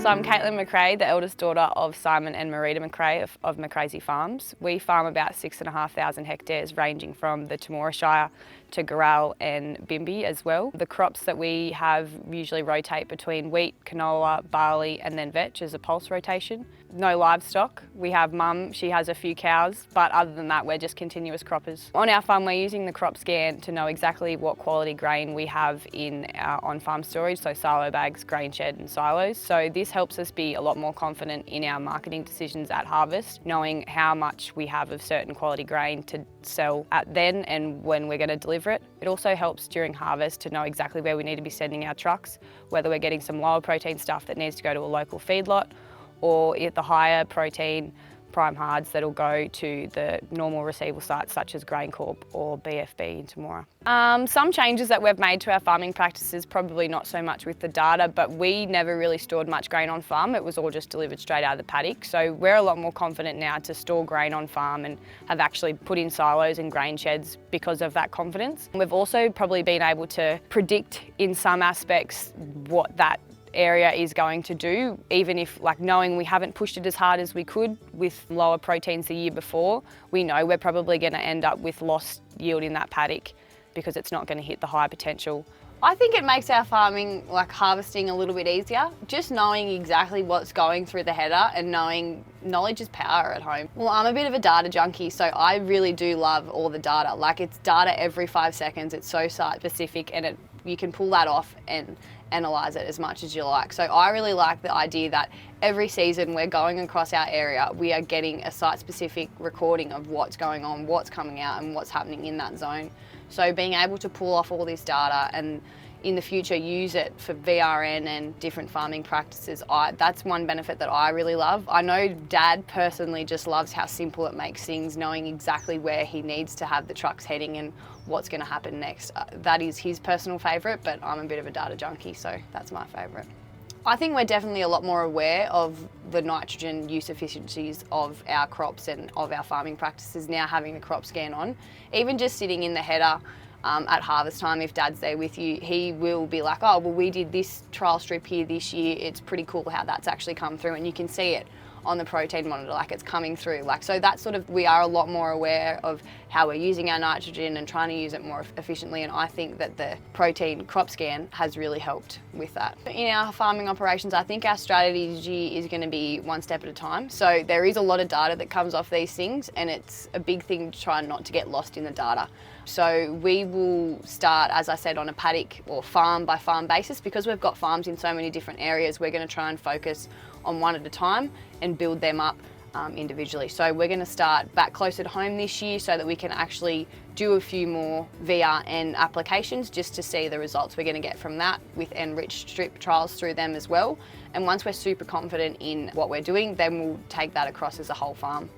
So I'm Caitlin McRae, the eldest daughter of Simon and Marita McRae of McRae Farms. We farm about 6,500 hectares ranging from the Temora Shire to Gorral and Bimby as well. The crops that we have usually rotate between wheat, canola, barley and then vetch as a pulse rotation. No livestock. We have mum, she has a few cows, but other than that we're just continuous croppers. On our farm we're using the CropScan to know exactly what quality grain we have in our on-farm storage, so silo bags, grain shed and silos. So this helps us be a lot more confident in our marketing decisions at harvest, knowing how much we have of certain quality grain to sell at then and when we're going to deliver it. It also helps during harvest to know exactly where we need to be sending our trucks, whether we're getting some lower protein stuff that needs to go to a local feedlot or the higher protein prime hards that'll go to the normal receival sites such as GrainCorp or BFB in Temora. Some changes that we've made to our farming practices, probably not so much with the data, but we never really stored much grain on farm. It was all just delivered straight out of the paddock. So we're a lot more confident now to store grain on farm and have actually put in silos and grain sheds because of that confidence. We've also probably been able to predict in some aspects what that area is going to do, even if knowing we haven't pushed it as hard as we could with lower proteins the year before, we know we're probably going to end up with lost yield in that paddock because it's not going to hit the high potential. I think it makes our farming, harvesting, a little bit easier. Just knowing exactly what's going through the header and knowledge is power at home. Well, I'm a bit of a data junkie, so I really do love all the data. It's data every 5 seconds. It's so site specific and you can pull that off and analyse it as much as you like. So I really like the idea that every season we're going across our area, we are getting a site-specific recording of what's going on, what's coming out and what's happening in that zone. So being able to pull off all this data and in the future use it for VRN and different farming practices, that's one benefit that I really love. I know Dad personally just loves how simple it makes things, knowing exactly where he needs to have the trucks heading and what's going to happen next. That is his personal favourite, but I'm a bit of a data junkie, so that's my favourite. I think we're definitely a lot more aware of the nitrogen use efficiencies of our crops and of our farming practices now having the CropScan on. Even just sitting in the header at harvest time, if Dad's there with you, he will be like, oh, well, we did this trial strip here this year. It's pretty cool how that's actually come through and you can see it on the protein monitor, it's coming through. So that's we are a lot more aware of how we're using our nitrogen and trying to use it more efficiently. And I think that the protein CropScan has really helped with that. In our farming operations, I think our strategy is going to be one step at a time. So there is a lot of data that comes off these things and it's a big thing to try not to get lost in the data. So we will start, as I said, on a paddock or farm by farm basis. Because we've got farms in so many different areas, we're going to try and focus on one at a time and build them up individually. So we're going to start back closer to home this year so that we can actually do a few more VRN applications just to see the results we're going to get from that with enriched strip trials through them as well. And once we're super confident in what we're doing, then we'll take that across as a whole farm.